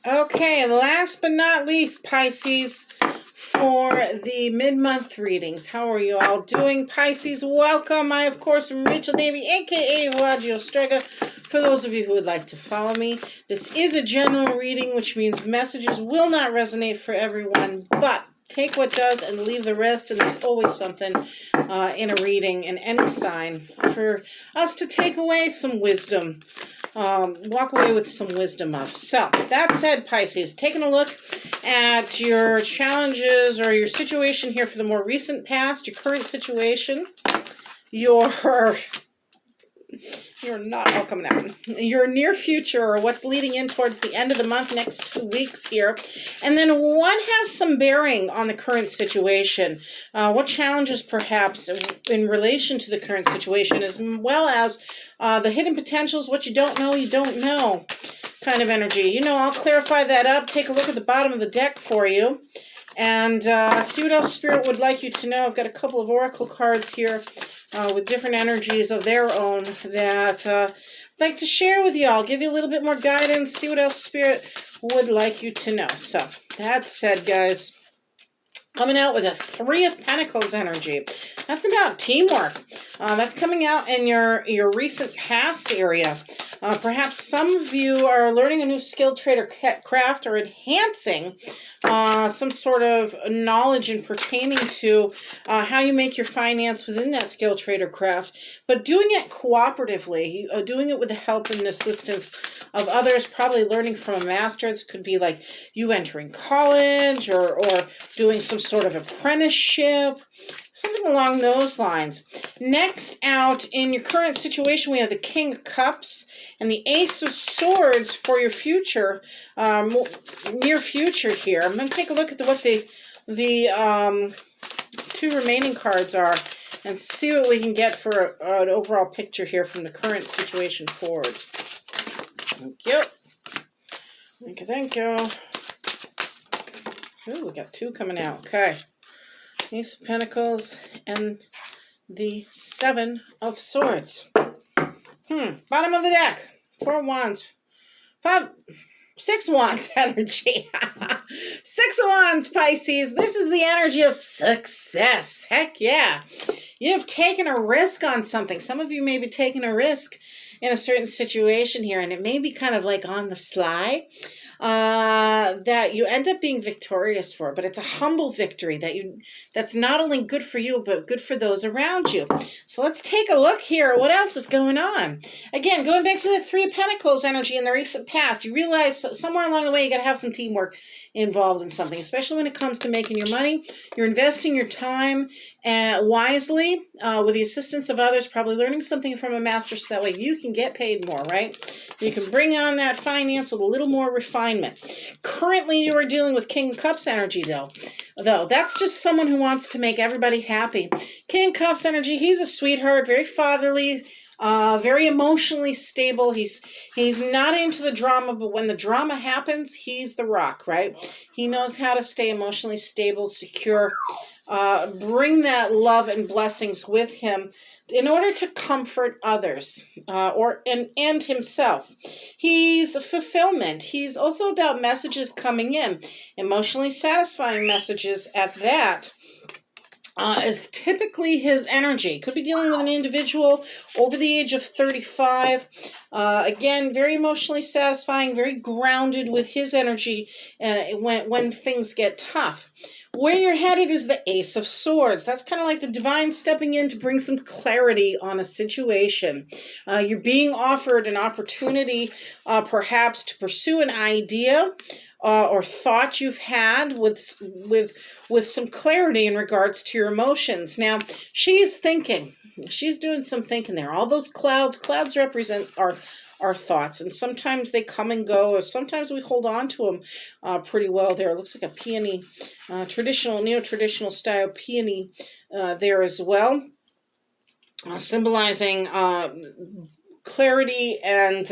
Okay, and last but not least, Pisces, for the mid-month readings. How are you all doing, Pisces? Welcome. I, of course, am Rachel Davey, a.k.a. Villagio Strega. For those of you who would like to follow me, this is a general reading, which means messages will not resonate for everyone, but take what does and leave the rest, and there's always something in a reading in any sign for us to take away some wisdom. Walk away with some wisdom of. So, that said, Pisces, taking a look at your challenges or your situation here for the more recent past, your current situation, you're not all coming out. Your near future, or what's leading in towards the end of the month, next 2 weeks here. And then one has some bearing on the current situation. What challenges perhaps in relation to the current situation, as well as the hidden potentials, what you don't know kind of energy. You know, I'll clarify that up. Take a look at the bottom of the deck for you. And see what else Spirit would like you to know. I've got a couple of oracle cards here with different energies of their own that I'd like to share with you all. Give you a little bit more guidance. See what else Spirit would like you to know. So, that said, guys, coming out with a Three of Pentacles energy. That's about teamwork. That's coming out in your recent past area. Perhaps some of you are learning a new skill, trade, or craft, or enhancing some sort of knowledge in pertaining to how you make your finance within that skill, trade, or craft, but doing it cooperatively, doing it with the help and assistance of others, probably learning from a master. This could be like you entering college or doing some sort of apprenticeship, something along those lines. Next out, in your current situation, we have the King of Cups and the Ace of Swords for your future, near future here. I'm going to take a look at what the two remaining cards are and see what we can get for an overall picture here from the current situation forward. Thank you. Thank you. Ooh, we got two coming out. Okay. Ace of Pentacles and the Seven of Swords. Bottom of the deck. 4 wands. 6 wands energy. 6 of wands, Pisces. This is the energy of success. Heck yeah. You've taken a risk on something. Some of you may be taking a risk in a certain situation here, and it may be kind of like on the sly. That you end up being victorious for, but it's a humble victory that's not only good for you, but good for those around you. So let's take a look here. What else is going on? Again, going back to the Three of Pentacles energy in the recent past, you realize somewhere along the way you got to have some teamwork involved in something, especially when it comes to making your money. You're investing your time wisely with the assistance of others, probably learning something from a master so that way you can get paid more, right? You can bring on that finance with a little more refinement. Currently, you are dealing with King of Cups energy, though. That's just someone who wants to make everybody happy. King of Cups energy, he's a sweetheart, very fatherly, very emotionally stable. He's not into the drama, but when the drama happens, he's the rock, right? He knows how to stay emotionally stable, secure, bring that love and blessings with him in order to comfort others and himself. He's a fulfillment. He's also about messages coming in, emotionally satisfying messages at that. Is typically his energy. Could be dealing with an individual over the age of 35. Again, very emotionally satisfying, very grounded with his energy when things get tough. Where you're headed is the Ace of Swords. That's kind of like the divine stepping in to bring some clarity on a situation. You're being offered an opportunity perhaps to pursue an idea or thought you've had with some clarity in regards to your emotions. Now, she's thinking. She's doing some thinking there. All those clouds represent our thoughts, and sometimes they come and go, or sometimes we hold on to them pretty well there. It looks like a peony, neo-traditional style peony there as well, symbolizing clarity and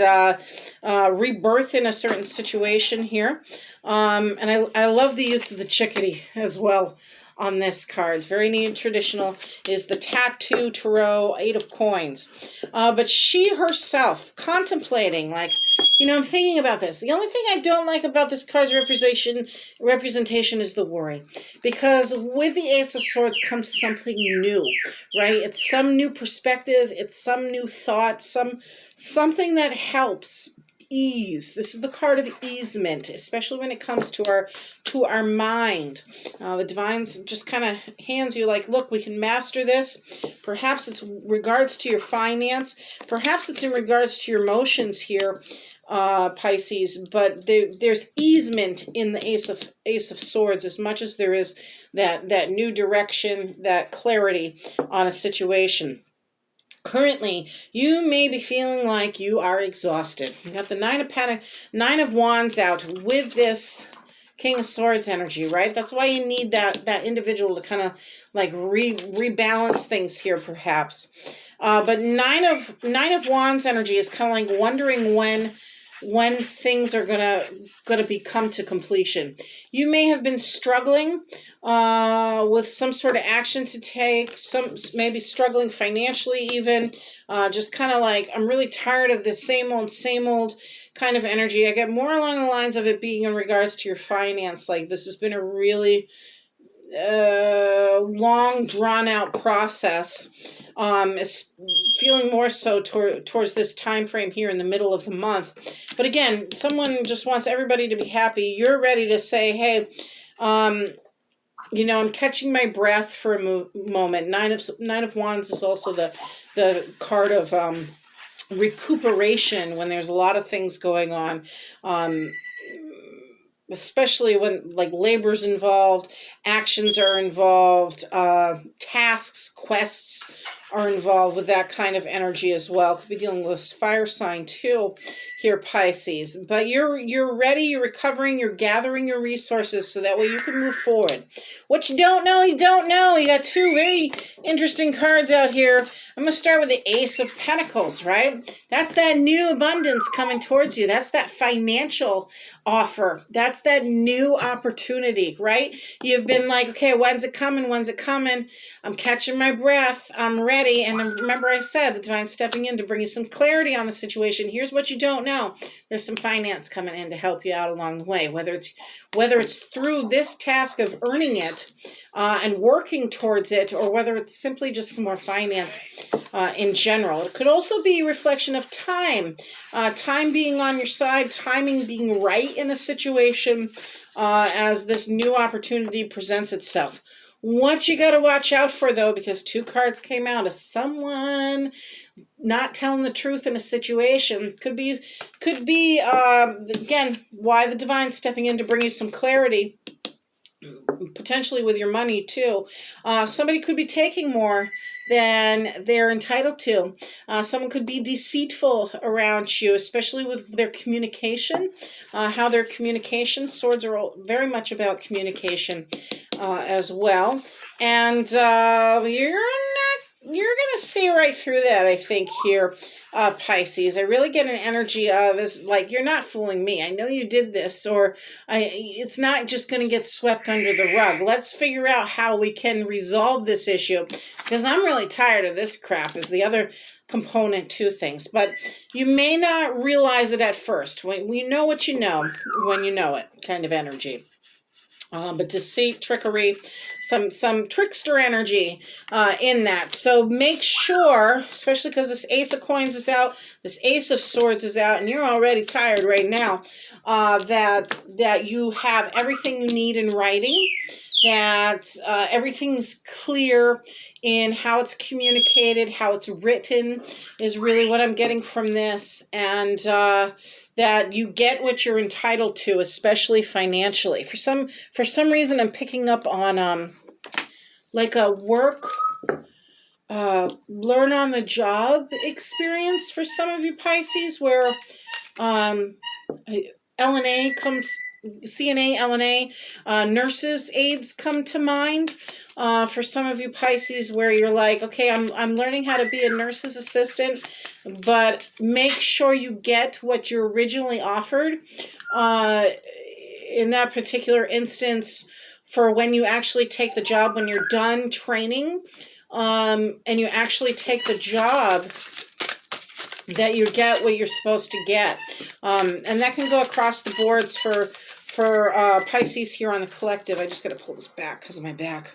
rebirth in a certain situation here. And I love the use of the chickadee as well. on this card. It's very neat and traditional. Is the Tattoo Tarot, 8 of Coins. But she herself contemplating, like, you know, I'm thinking about this. The only thing I don't like about this card's representation is the worry. Because with the Ace of Swords comes something new, right? It's some new perspective. It's some new thought. Something that helps ease. This is the card of easement, especially when it comes to our mind. The Divine's just kind of hands you like, look, we can master this. Perhaps it's regards to your finance. Perhaps it's in regards to your emotions here, Pisces. But there's easement in the Ace of Swords as much as there is that new direction, that clarity on a situation. Currently, you may be feeling like you are exhausted. You got the Nine of Wands out with this King of Swords energy, right? That's why you need that individual to kind of like rebalance things here, perhaps. But Nine of Wands energy is kind of like wondering when things are gonna come to completion. You may have been struggling with some sort of action to take, maybe struggling financially even, just kind of like, I'm really tired of this same old kind of energy. I get more along the lines of it being in regards to your finance, like this has been a really long drawn out process. It's feeling more so towards this time frame here in the middle of the month. But again, someone just wants everybody to be happy. You're ready to say, hey, you know, I'm catching my breath for a moment. Nine of Wands is also the card of recuperation when there's a lot of things going on. Especially when like labor's involved, actions are involved, tasks, quests are involved with that kind of energy as well. Could be dealing with fire sign too here, Pisces. But you're ready, you're recovering, you're gathering your resources so that way you can move forward. What you don't know, you don't know. You got two very interesting cards out here. I'm going to start with the Ace of Pentacles, right? That's that new abundance coming towards you. That's that financial offer. That's that new opportunity, right? You've been like, okay, when's it coming? When's it coming? I'm catching my breath. I'm ready. And remember I said the Divine's stepping in to bring you some clarity on the situation. Here's what you don't know. There's some finance coming in to help you out along the way, whether it's through this task of earning it and working towards it, or whether it's simply just some more finance in general. It could also be a reflection of time, time being on your side, timing being right in a situation as this new opportunity presents itself. What you got to watch out for, though, because two cards came out, is someone not telling the truth in a situation. Could be again, why the Divine's stepping in to bring you some clarity, potentially with your money too. Somebody could be taking more than they're entitled to. Someone could be deceitful around you, especially with their communication, how their communication, swords are very much about communication as well. And you're going to see right through that, I think, here, Pisces. I really get an energy of, is like, you're not fooling me. I know you did this, or it's not just going to get swept under the rug. Let's figure out how we can resolve this issue, because I'm really tired of this crap, is the other component to things. But you may not realize it at first. When you know what you know, when you know it, kind of energy. But deceit, trickery, some trickster energy in that. So make sure, especially because this Ace of Coins is out, this Ace of Swords is out, and you're already tired right now, that you have everything you need in writing, that everything's clear in how it's communicated, how it's written is really what I'm getting from this, and that you get what you're entitled to, especially financially. For some reason, I'm picking up on like a work, learn on the job experience for some of you Pisces, where L&A comes, CNA, LNA, nurses' aides come to mind. For some of you Pisces, where you're like, okay, I'm learning how to be a nurse's assistant, but make sure you get what you originally offered. In that particular instance, for when you actually take the job, when you're done training, and you actually take the job, that you get what you're supposed to get. And that can go across the boards for Pisces here on the collective. I just got to pull this back because of my back.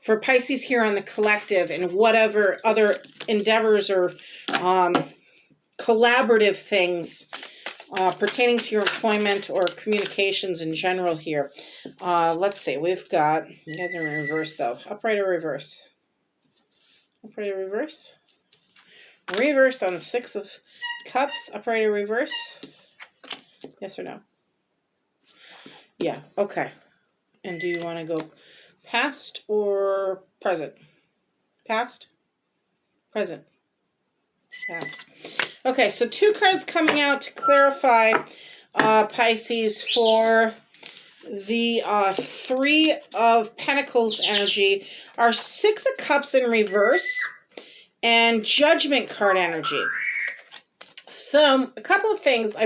For Pisces here on the collective, and whatever other endeavors or collaborative things pertaining to your employment or communications in general here. Let's see. We've got, you guys are in reverse though. Upright or reverse? Upright or reverse? Reverse on the 6 of Cups. Upright or reverse? Yes or no? Yeah. Okay. And do you want to go past or present? Past? Present. Past. Okay, so 2 cards coming out to clarify, Pisces, for the 3 of Pentacles energy are 6 of Cups in reverse and Judgment card energy. So, a couple of things.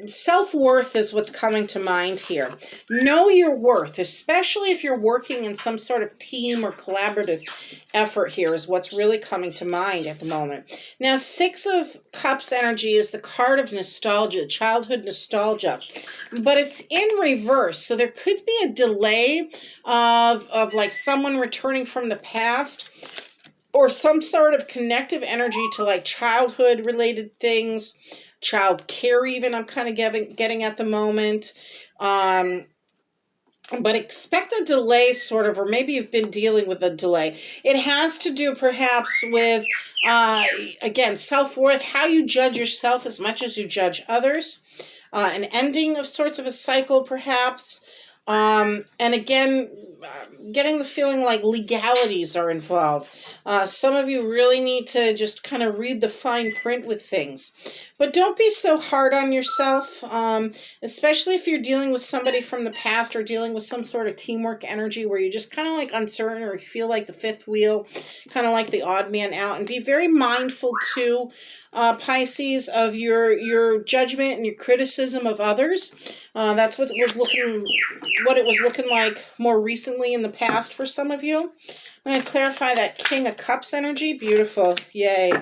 Self-worth is what's coming to mind here. Know your worth, especially if you're working in some sort of team or collaborative effort here, is what's really coming to mind at the moment. Now, 6 of Cups energy is the card of nostalgia, childhood nostalgia, but it's in reverse. So there could be a delay of like someone returning from the past, or some sort of connective energy to like childhood related things, child care even, I'm kind of getting at the moment. But expect a delay sort of, or maybe you've been dealing with a delay. It has to do perhaps with, again, self-worth, how you judge yourself as much as you judge others. An ending of sorts of a cycle perhaps. And again, getting the feeling like legalities are involved. Some of you really need to just kind of read the fine print with things. But don't be so hard on yourself, especially if you're dealing with somebody from the past or dealing with some sort of teamwork energy where you're just kind of like uncertain, or you feel like the fifth wheel, kind of like the odd man out. And be very mindful too, Pisces, of your judgment and your criticism of others. That's what it was looking like more recently in the past for some of you. I'm going to clarify that King of Cups energy. Beautiful. Yay.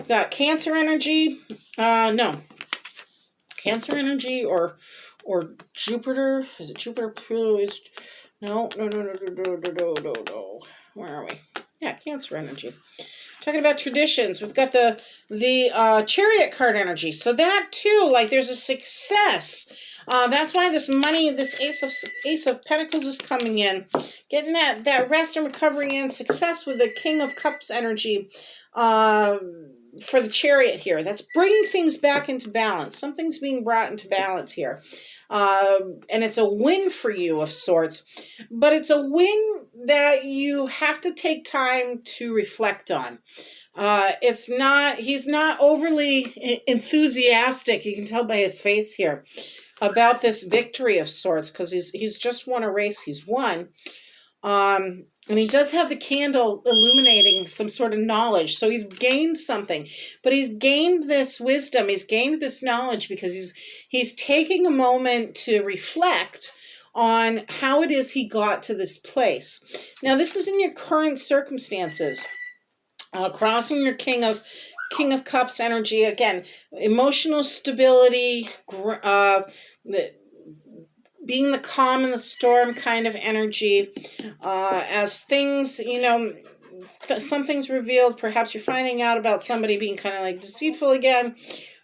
Got Cancer energy. No. Cancer energy or Jupiter. Is it Jupiter? No. Where are we? Yeah, Cancer energy. Talking about traditions, we've got the Chariot card energy. So that too, like there's a success. That's why this money, this Ace of Pentacles is coming in. Getting that rest and recovery in, success with the King of Cups energy for the Chariot here. That's bringing things back into balance. Something's being brought into balance here. And it's a win for you of sorts, but it's a win that you have to take time to reflect on. He's not overly enthusiastic, you can tell by his face here, about this victory of sorts, because he's just won a race he's won. And he does have the candle illuminating some sort of knowledge. So he's gained something. But he's gained this wisdom. He's gained this knowledge because he's taking a moment to reflect on how it is he got to this place. Now, this is in your current circumstances. Crossing your King of Cups energy. Again, emotional stability, being the calm in the storm kind of energy. As things, something's revealed, perhaps you're finding out about somebody being kind of like deceitful again.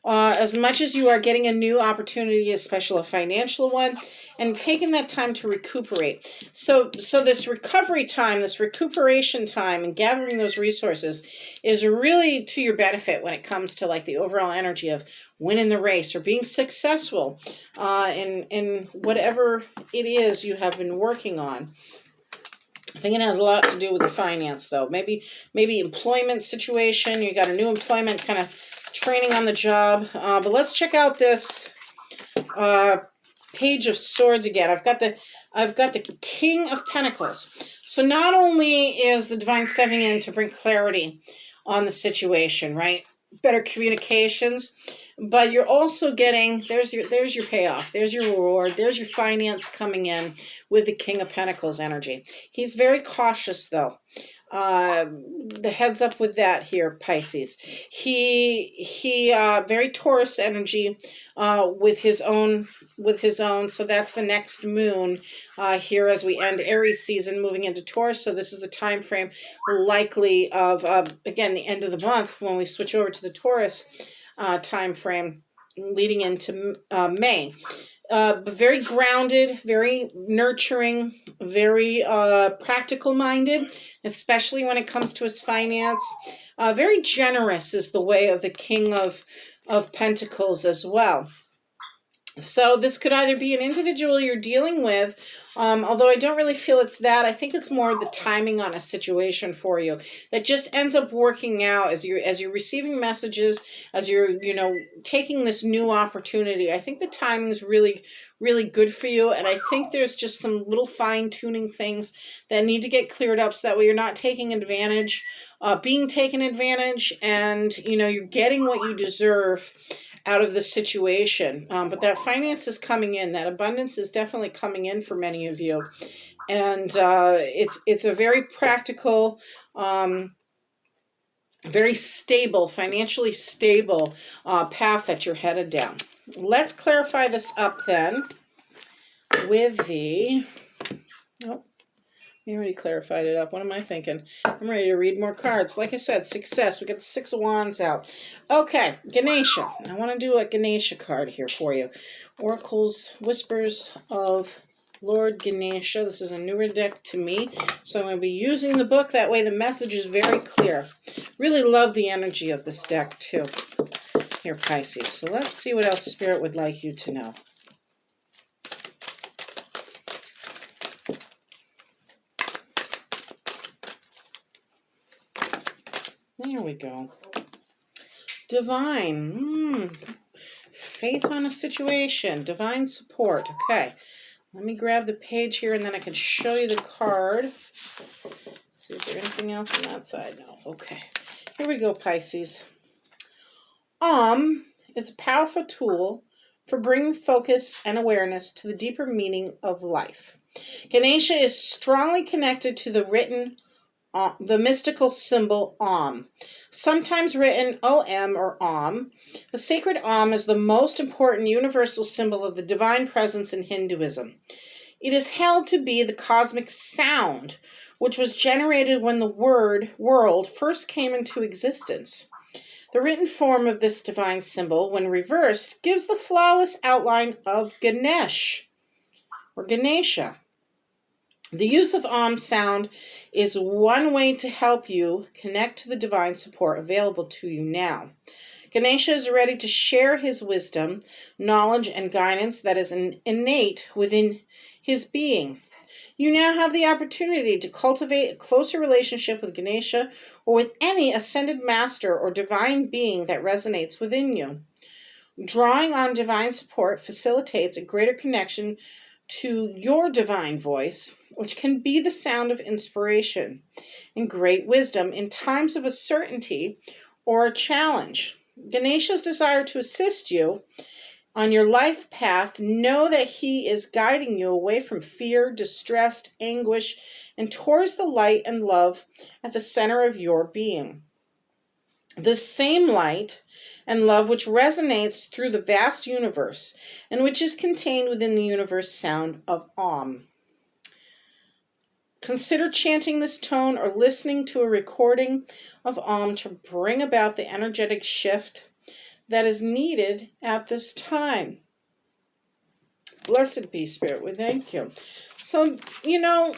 As much as you are getting a new opportunity, especially a financial one, and taking that time to recuperate. So this recovery time, this recuperation time, and gathering those resources is really to your benefit when it comes to like the overall energy of winning the race or being successful in whatever it is you have been working on. I think it has a lot to do with the finance, though. Maybe employment situation. You got a new employment kind of training on the job. But let's check out this Page of Swords again. I've got the King of Pentacles. So not only is the Divine stepping in to bring clarity on the situation, right? Better communications. but you're also getting, there's your payoff, there's your reward, there's your finance coming in with the King of Pentacles energy. He's very cautious though. The heads up with that here, Pisces. He very Taurus energy with his own. So that's the next moon here as we end Aries season, moving into Taurus. So this is the time frame likely of again the end of the month when we switch over to the Taurus time frame, leading into May. But very grounded, very nurturing, very practical minded, especially when it comes to his finance. Very generous is the way of the King of Pentacles as well. So this could either be an individual you're dealing with, although I don't really feel it's that. I think it's more the timing on a situation for you that just ends up working out as you're receiving messages, as you're taking this new opportunity. I think the timing is really, really good for you, and I think there's just some little fine-tuning things that need to get cleared up so that way you're not taking advantage, being taken advantage, and you're getting what you deserve out of the situation. But that finance is coming in. That abundance is definitely coming in for many of you. And it's a very practical, very stable, financially stable path that you're headed down. Let's clarify this up then with the... Oh, we already clarified it up. What am I thinking? I'm ready to read more cards. Like I said, success. We got the Six of Wands out. Okay, Ganesha. I want to do a Ganesha card here for you. Oracle's Whispers of Lord Ganesha. This is a newer deck to me, so I'm going to be using the book. That way the message is very clear. Really love the energy of this deck too. Here, Pisces. So let's see what else Spirit would like you to know. There we go. Divine. Faith on a situation. Divine support. Okay. Let me grab the page here and then I can show you the card. See, is there anything else on that side? No. Okay. Here we go, Pisces. Is a powerful tool for bringing focus and awareness to the deeper meaning of life. Ganesha is strongly connected to the mystical symbol Om, sometimes written Om or Om. The sacred Om is the most important universal symbol of the divine presence in Hinduism. It is held to be the cosmic sound, which was generated when the world first came into existence. The written form of this divine symbol, when reversed, gives the flawless outline of Ganesh or Ganesha. The use of Om sound is one way to help you connect to the divine support available to you now. Ganesha is ready to share his wisdom, knowledge, and guidance that is innate within his being. You now have the opportunity to cultivate a closer relationship with Ganesha or with any ascended master or divine being that resonates within you. Drawing on divine support facilitates a greater connection to your divine voice, which can be the sound of inspiration and great wisdom in times of uncertainty or a challenge. Ganesha's desire to assist you on your life path. Know that he is guiding you away from fear, distress, anguish, and towards the light and love at the center of your being. The same light and love which resonates through the vast universe and which is contained within the universe sound of Om. Consider chanting this tone or listening to a recording of Om to bring about the energetic shift that is needed at this time. Blessed be Spirit, we thank you. So, the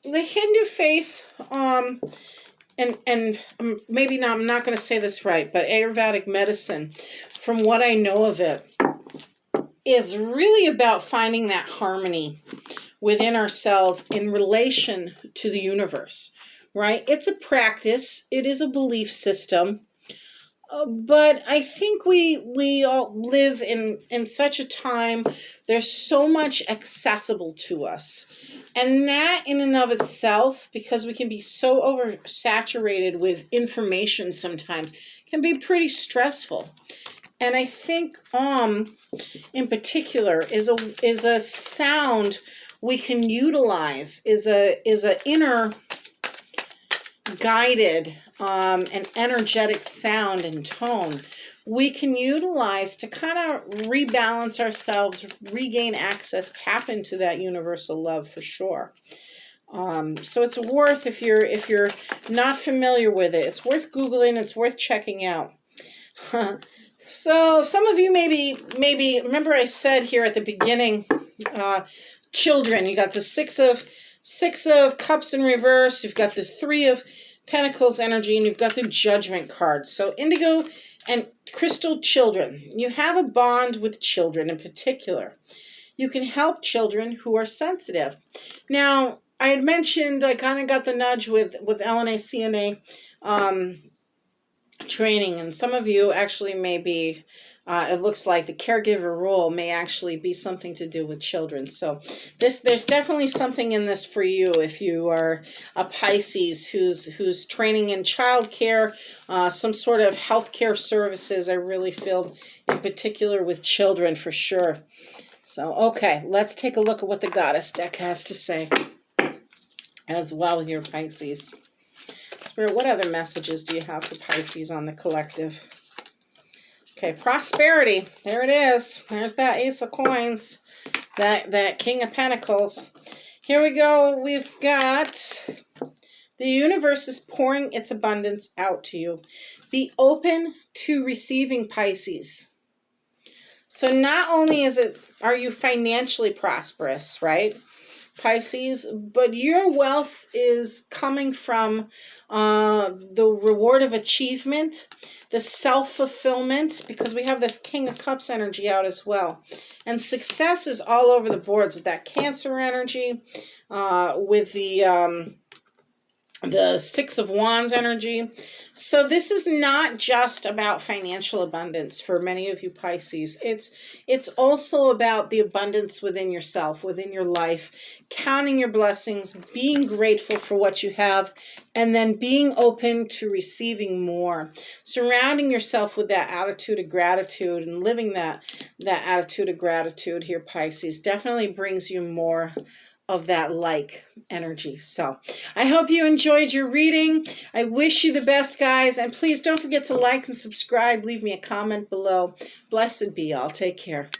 Hindu faith, and maybe not, I'm not going to say this right, but Ayurvedic medicine, from what I know of it, is really about finding that harmony within ourselves in relation to the universe, right? It's a practice. It is a belief system. But I think we all live in such a time, there's so much accessible to us. And that in and of itself, because we can be so oversaturated with information sometimes, can be pretty stressful. And I think in particular is a sound we can utilize, is a inner guided and energetic sound and tone we can utilize to kind of rebalance ourselves, regain access, tap into that universal love for sure. So it's worth, if you're not familiar with it, it's worth Googling, it's worth checking out. So some of you maybe remember I said here at the beginning, children, you got the six of cups in reverse, you've got the 3 of pentacles energy, and you've got the judgment card. So indigo and crystal children, you have a bond with children in particular. You can help children who are sensitive. Now, I had mentioned, I kind of got the nudge with LNA CNA training, and some of you actually may be, it looks like the caregiver role may actually be something to do with children. So there's definitely something in this for you if you are a Pisces who's training in childcare, some sort of healthcare services. I really feel in particular with children for sure. So, okay, let's take a look at what the Goddess deck has to say as well here, Pisces. Spirit, what other messages do you have for Pisces on the collective? Okay, prosperity. There it is. There's that Ace of Coins, that King of Pentacles. Here we go. We've got the universe is pouring its abundance out to you. Be open to receiving, Pisces. So not only are you financially prosperous, right, Pisces, but your wealth is coming from the reward of achievement, the self-fulfillment, because we have this King of Cups energy out as well. And success is all over the boards with that Cancer energy, with the 6 of Wands energy. So this is not just about financial abundance for many of you Pisces. It's also about the abundance within yourself, within your life, counting your blessings, being grateful for what you have, and then being open to receiving more. Surrounding yourself with that attitude of gratitude and living that attitude of gratitude here, Pisces, definitely brings you more of that like energy. So I hope you enjoyed your reading. I wish you the best, guys, and please don't forget to like and subscribe. Leave me a comment below. Blessed be all. Take care.